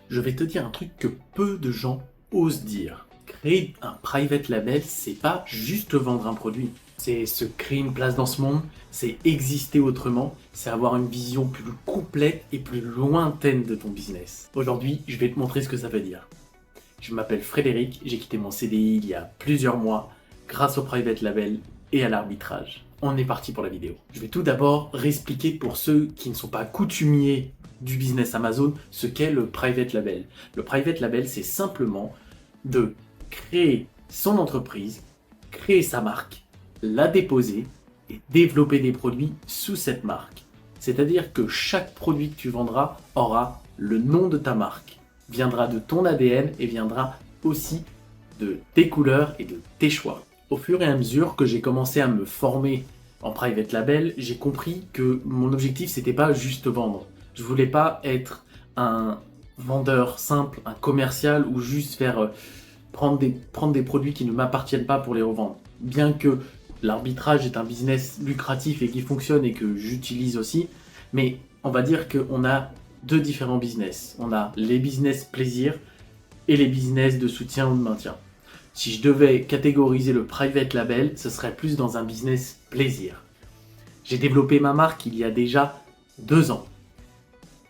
je vais te dire un truc que peu de gens osent dire. Créer un private label, c'est pas juste vendre un produit. C'est se créer une place dans ce monde, c'est exister autrement, c'est avoir une vision plus complète et plus lointaine de ton business. Aujourd'hui, je vais te montrer ce que ça veut dire. Je m'appelle Frédéric, j'ai quitté mon CDI il y a plusieurs mois grâce au private label et à l'arbitrage. On est parti pour la vidéo. Je vais tout d'abord réexpliquer pour ceux qui ne sont pas coutumiers du business Amazon ce qu'est le private label. Le private label, c'est simplement de créer son entreprise, créer sa marque, la déposer et développer des produits sous cette marque. C'est-à-dire que chaque produit que tu vendras aura le nom de ta marque, viendra de ton ADN et viendra aussi de tes couleurs et de tes choix. Au fur et à mesure que j'ai commencé à me former en private label, j'ai compris que mon objectif c'était pas juste vendre. Je voulais pas être un vendeur simple, un commercial ou juste faire prendre des produits qui ne m'appartiennent pas pour les revendre. Bien que l'arbitrage est un business lucratif et qui fonctionne et que j'utilise aussi, mais on va dire qu'on a deux différents business. On a les business plaisir et les business de soutien ou de maintien. Si je devais catégoriser le private label, ce serait plus dans un business plaisir. J'ai développé ma marque il y a déjà 2 ans.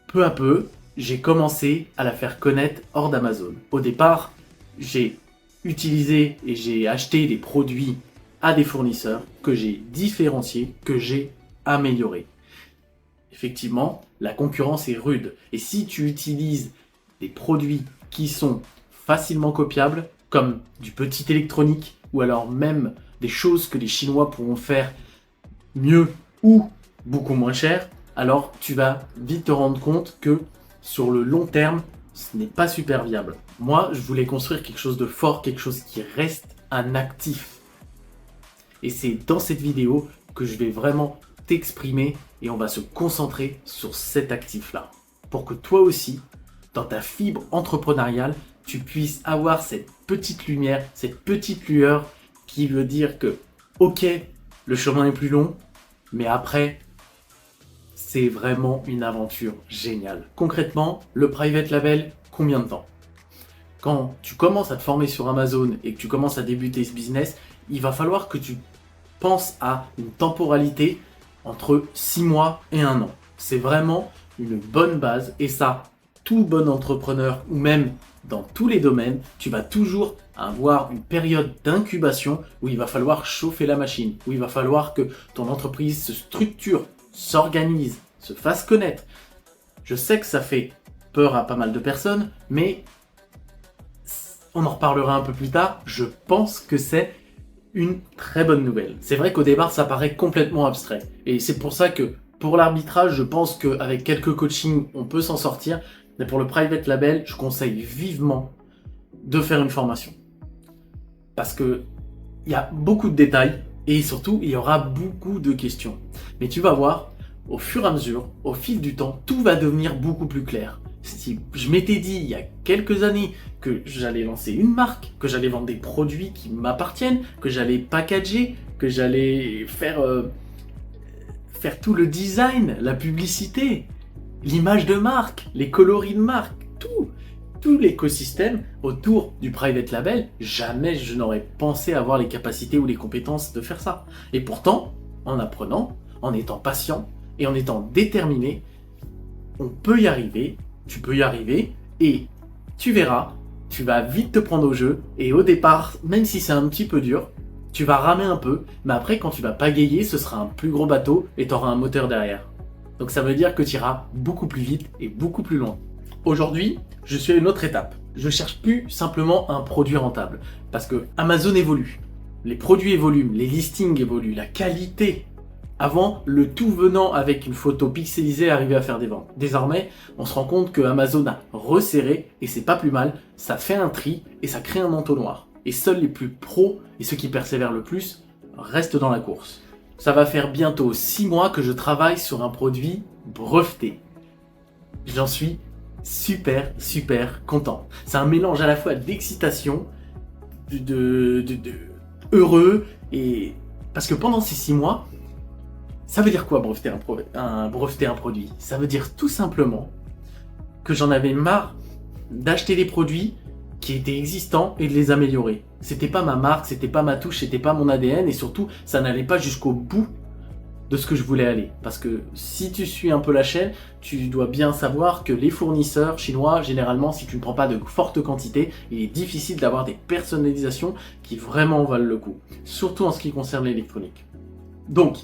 Peu à peu, j'ai commencé à la faire connaître hors d'Amazon. Au départ, j'ai utilisé et j'ai acheté des produits à des fournisseurs que j'ai différenciés, que j'ai améliorés. Effectivement, la concurrence est rude. Et si tu utilises des produits qui sont facilement copiables, comme du petit électronique, ou alors même des choses que les Chinois pourront faire mieux ou beaucoup moins cher, alors tu vas vite te rendre compte que sur le long terme, ce n'est pas super viable. Moi, je voulais construire quelque chose de fort, quelque chose qui reste un actif. Et c'est dans cette vidéo que je vais vraiment t'exprimer et on va se concentrer sur cet actif-là. Pour que toi aussi, dans ta fibre entrepreneuriale, tu puisses avoir cette petite lumière, cette petite lueur qui veut dire que, ok, le chemin est plus long, mais après, c'est vraiment une aventure géniale. Concrètement, le private label, combien de temps? Quand tu commences à te former sur Amazon et que tu commences à débuter ce business, il va falloir que tu penses à une temporalité entre 6 mois et 1 an. C'est vraiment une bonne base et ça, tout bon entrepreneur ou même dans tous les domaines, tu vas toujours avoir une période d'incubation où il va falloir chauffer la machine, où il va falloir que ton entreprise se structure, s'organise, se fasse connaître. Je sais que ça fait peur à pas mal de personnes, mais on en reparlera un peu plus tard. Je pense que c'est une très bonne nouvelle. C'est vrai qu'au départ, ça paraît complètement abstrait. Et c'est pour ça que pour l'arbitrage, je pense qu'avec quelques coachings, on peut s'en sortir. Mais pour le private label, je conseille vivement de faire une formation. Parce que il y a beaucoup de détails et surtout, il y aura beaucoup de questions. Mais tu vas voir, au fur et à mesure, au fil du temps, tout va devenir beaucoup plus clair. Si je m'étais dit il y a quelques années que j'allais lancer une marque, que j'allais vendre des produits qui m'appartiennent, que j'allais packager, que j'allais faire tout le design, la publicité, l'image de marque, les coloris de marque, tout l'écosystème autour du private label, jamais je n'aurais pensé avoir les capacités ou les compétences de faire ça. Et pourtant, en apprenant, en étant patient et en étant déterminé, on peut y arriver, tu peux y arriver et tu verras, tu vas vite te prendre au jeu et au départ, même si c'est un petit peu dur, tu vas ramer un peu, mais après quand tu vas pagayer, ce sera un plus gros bateau et tu auras un moteur derrière. Donc ça veut dire que tu iras beaucoup plus vite et beaucoup plus loin. Aujourd'hui, je suis à une autre étape. Je cherche plus simplement un produit rentable. Parce que Amazon évolue. Les produits évoluent, les listings évoluent, la qualité. Avant, le tout venant avec une photo pixelisée arrivait à faire des ventes. Désormais, on se rend compte que Amazon a resserré, et c'est pas plus mal, ça fait un tri et ça crée un entonnoir. Et seuls les plus pros et ceux qui persévèrent le plus restent dans la course. Ça va faire bientôt 6 mois que je travaille sur un produit breveté. J'en suis super content. C'est un mélange à la fois d'excitation, de heureux, et parce que pendant ces 6 mois, ça veut dire quoi breveter un produit? Ça veut dire tout simplement que j'en avais marre d'acheter des produits qui étaient existants et de les améliorer. C'était pas ma marque, c'était pas ma touche, c'était pas mon ADN et surtout, ça n'allait pas jusqu'au bout de ce que je voulais aller. Parce que si tu suis un peu la chaîne, tu dois bien savoir que les fournisseurs chinois, généralement, si tu ne prends pas de fortes quantités, il est difficile d'avoir des personnalisations qui vraiment valent le coup. Surtout en ce qui concerne l'électronique. Donc,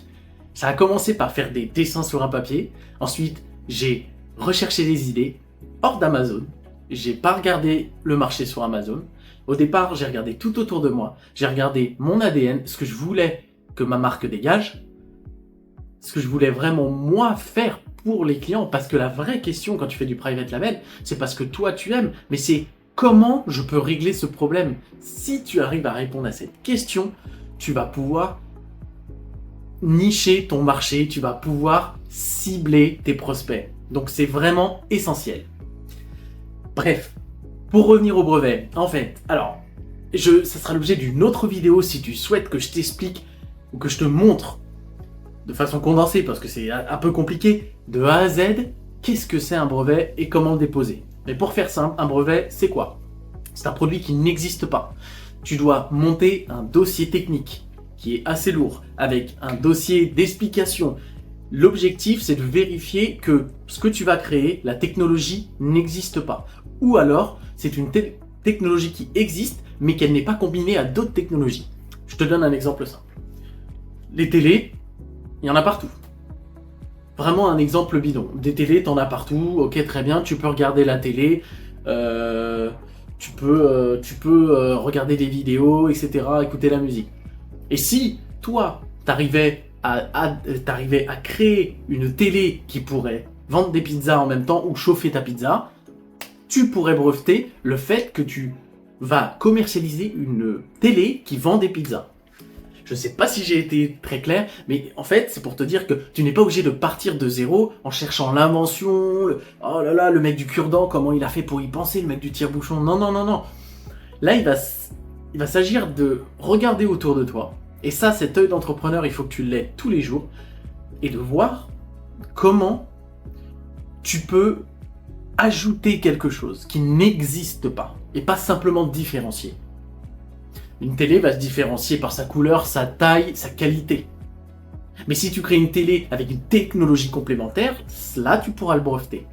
ça a commencé par faire des dessins sur un papier. Ensuite, j'ai recherché des idées hors d'Amazon. J'ai pas regardé le marché sur Amazon. Au départ, j'ai regardé tout autour de moi. J'ai regardé mon ADN, ce que je voulais que ma marque dégage, ce que je voulais vraiment moi faire pour les clients. Parce que la vraie question quand tu fais du private label, c'est parce que toi tu aimes, mais c'est comment je peux régler ce problème. Si tu arrives à répondre à cette question, tu vas pouvoir nicher ton marché, tu vas pouvoir cibler tes prospects. Donc c'est vraiment essentiel. Bref, pour revenir au brevet, en fait, alors, ça sera l'objet d'une autre vidéo si tu souhaites que je t'explique ou que je te montre de façon condensée, parce que c'est un peu compliqué, de A à Z, qu'est-ce que c'est un brevet et comment le déposer. Mais pour faire simple, un brevet, c'est quoi? C'est un produit qui n'existe pas. Tu dois monter un dossier technique qui est assez lourd, avec un dossier d'explication. L'objectif, c'est de vérifier que ce que tu vas créer, la technologie n'existe pas. Ou alors, c'est une technologie qui existe, mais qu'elle n'est pas combinée à d'autres technologies. Je te donne un exemple simple. Les télés, il y en a partout. Vraiment un exemple bidon. Des télés, t'en as partout, ok, très bien, tu peux regarder la télé, tu peux regarder des vidéos, etc., écouter la musique. Et si toi, t'arrivais à créer une télé qui pourrait vendre des pizzas en même temps ou chauffer ta pizza, tu pourrais breveter le fait que tu vas commercialiser une télé qui vend des pizzas. Je ne sais pas si j'ai été très clair, mais en fait, c'est pour te dire que tu n'es pas obligé de partir de zéro en cherchant l'invention, oh là là, le mec du cure-dent, comment il a fait pour y penser, le mec du tire-bouchon. Non, non, non, non. Là, il va s'agir de regarder autour de toi. Et ça, cet œil d'entrepreneur, il faut que tu l'aies tous les jours. Et de voir comment tu peux ajouter quelque chose qui n'existe pas. Et pas simplement différencier. Une télé va se différencier par sa couleur, sa taille, sa qualité. Mais si tu crées une télé avec une technologie complémentaire, là tu pourras le breveter.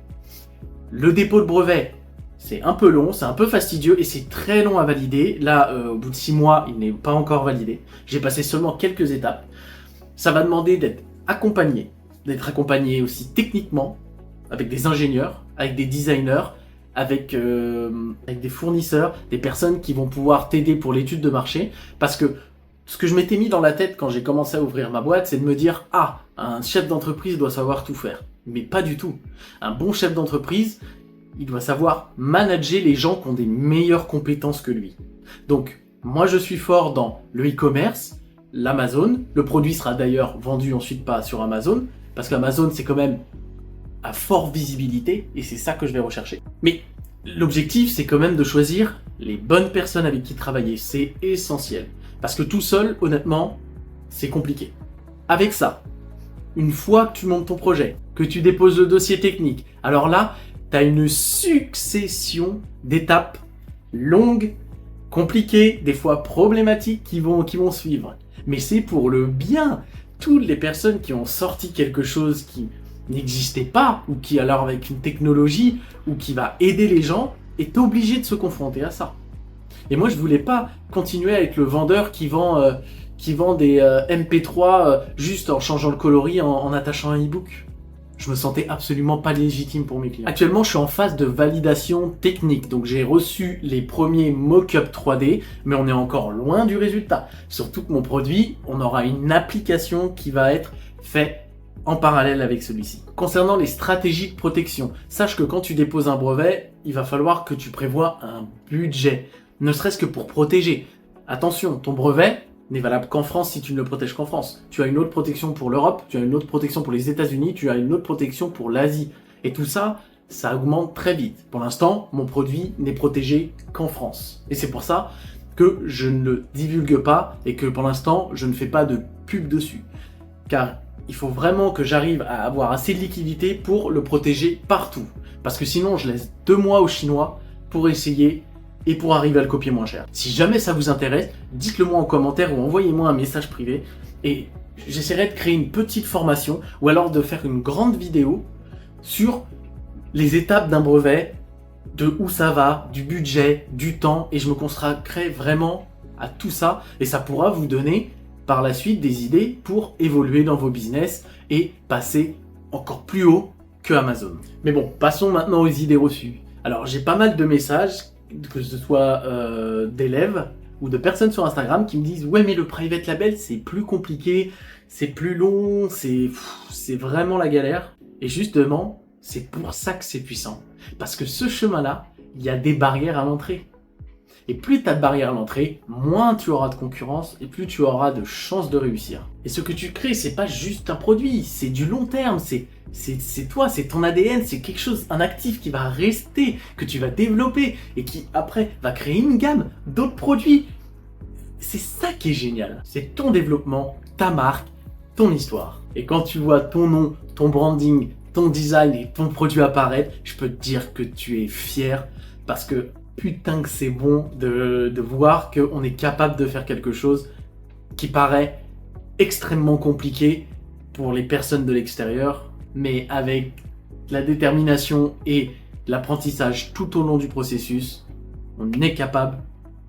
Le dépôt de brevet, c'est un peu long, c'est un peu fastidieux et c'est très long à valider. Là, au bout de 6 mois, il n'est pas encore validé. J'ai passé seulement quelques étapes. Ça va demander d'être accompagné aussi techniquement, avec des ingénieurs, avec des designers, avec des fournisseurs, des personnes qui vont pouvoir t'aider pour l'étude de marché. Parce que ce que je m'étais mis dans la tête quand j'ai commencé à ouvrir ma boîte, c'est de me dire « Ah, un chef d'entreprise doit savoir tout faire. » Mais pas du tout. Un bon chef d'entreprise, il doit savoir manager les gens qui ont des meilleures compétences que lui. Donc, moi je suis fort dans le e-commerce, l'Amazon. Le produit sera d'ailleurs vendu ensuite pas sur Amazon, parce qu'Amazon c'est quand même à forte visibilité, et c'est ça que je vais rechercher. Mais l'objectif, c'est quand même de choisir les bonnes personnes avec qui travailler. C'est essentiel. Parce que tout seul, honnêtement, c'est compliqué. Avec ça, une fois que tu montes ton projet, que tu déposes le dossier technique, alors là, tu as une succession d'étapes longues, compliquées, des fois problématiques qui vont suivre. Mais c'est pour le bien. Toutes les personnes qui ont sorti quelque chose qui n'existait pas, ou qui alors avec une technologie, ou qui va aider les gens, est obligé de se confronter à ça. Et moi je voulais pas continuer à être le vendeur qui vend des MP3 juste en changeant le coloris, en attachant un e-book. Je me sentais absolument pas légitime pour mes clients. Actuellement je suis en phase de validation technique, donc j'ai reçu les premiers mock-up 3D, mais on est encore loin du résultat. Surtout que mon produit, on aura une application qui va être faite en parallèle avec celui-ci. Concernant les stratégies de protection, sache que quand tu déposes un brevet, il va falloir que tu prévois un budget, ne serait-ce que pour protéger. Attention, ton brevet n'est valable qu'en France si tu ne le protèges qu'en France. Tu as une autre protection pour l'Europe, tu as une autre protection pour les États-Unis, tu as une autre protection pour l'Asie. Et tout ça, ça augmente très vite. Pour l'instant, mon produit n'est protégé qu'en France. Et c'est pour ça que je ne le divulgue pas et que pour l'instant, je ne fais pas de pub dessus. Car il faut vraiment que j'arrive à avoir assez de liquidité pour le protéger partout. Parce que sinon, je laisse 2 mois aux Chinois pour essayer et pour arriver à le copier moins cher. Si jamais ça vous intéresse, dites-le moi en commentaire ou envoyez-moi un message privé et j'essaierai de créer une petite formation ou alors de faire une grande vidéo sur les étapes d'un brevet, de où ça va, du budget, du temps, et je me consacrerai vraiment à tout ça et ça pourra vous donner par la suite des idées pour évoluer dans vos business et passer encore plus haut que Amazon. Mais bon, passons maintenant aux idées reçues. Alors j'ai pas mal de messages, que ce soit d'élèves ou de personnes sur Instagram qui me disent « Ouais mais le private label c'est plus compliqué, c'est plus long, c'est vraiment la galère. » Et justement, c'est pour ça que c'est puissant. Parce que ce chemin-là, il y a des barrières à l'entrée. Et plus tu as de barrières à l'entrée, moins tu auras de concurrence et plus tu auras de chances de réussir. Et ce que tu crées, c'est pas juste un produit, c'est du long terme, c'est toi, c'est ton ADN, c'est quelque chose, un actif qui va rester, que tu vas développer et qui après va créer une gamme d'autres produits. C'est ça qui est génial. C'est ton développement, ta marque, ton histoire. Et quand tu vois ton nom, ton branding, ton design et ton produit apparaître, je peux te dire que tu es fier parce que putain que c'est bon de voir qu'on est capable de faire quelque chose qui paraît extrêmement compliqué pour les personnes de l'extérieur, mais avec la détermination et l'apprentissage tout au long du processus, on est capable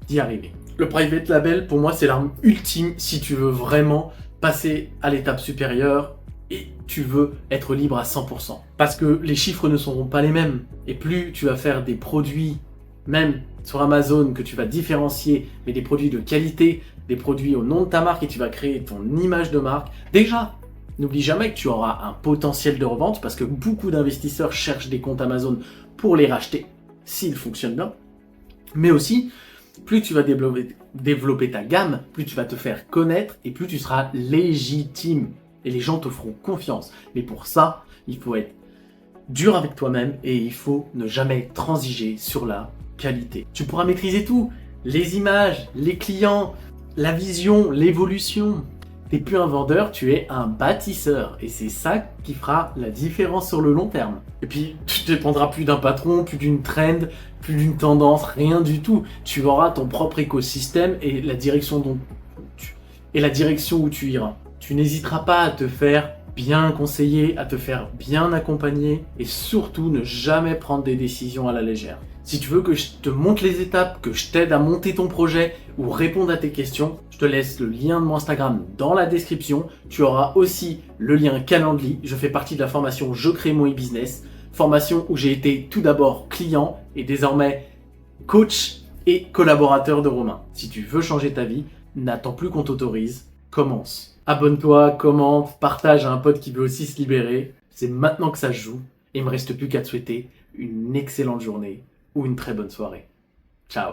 d'y arriver. Le private label, pour moi, c'est l'arme ultime si tu veux vraiment passer à l'étape supérieure et tu veux être libre à 100%. Parce que les chiffres ne seront pas les mêmes. Et plus tu vas faire des produits, même sur Amazon, que tu vas différencier, mais des produits de qualité, des produits au nom de ta marque et tu vas créer ton image de marque. Déjà, n'oublie jamais que tu auras un potentiel de revente parce que beaucoup d'investisseurs cherchent des comptes Amazon pour les racheter, s'ils fonctionnent bien. Mais aussi, plus tu vas développer ta gamme, plus tu vas te faire connaître et plus tu seras légitime. Et les gens te feront confiance. Mais pour ça, il faut être dur avec toi-même et il faut ne jamais transiger sur la qualité. Tu pourras maîtriser tout, les images, les clients, la vision, l'évolution. Tu n'es plus un vendeur, tu es un bâtisseur. Et c'est ça qui fera la différence sur le long terme. Et puis, tu ne dépendras plus d'un patron, plus d'une trend, plus d'une tendance, rien du tout. Tu auras ton propre écosystème et la direction où tu iras. Tu n'hésiteras pas à te faire bien conseiller, à te faire bien accompagner et surtout ne jamais prendre des décisions à la légère. Si tu veux que je te montre les étapes, que je t'aide à monter ton projet ou répondre à tes questions, je te laisse le lien de mon Instagram dans la description. Tu auras aussi le lien Calendly. Je fais partie de la formation Je crée mon e-business, formation où j'ai été tout d'abord client et désormais coach et collaborateur de Romain. Si tu veux changer ta vie, n'attends plus qu'on t'autorise, commence. Abonne-toi, commente, partage à un pote qui veut aussi se libérer. C'est maintenant que ça se joue. Et il ne me reste plus qu'à te souhaiter une excellente journée ou une très bonne soirée.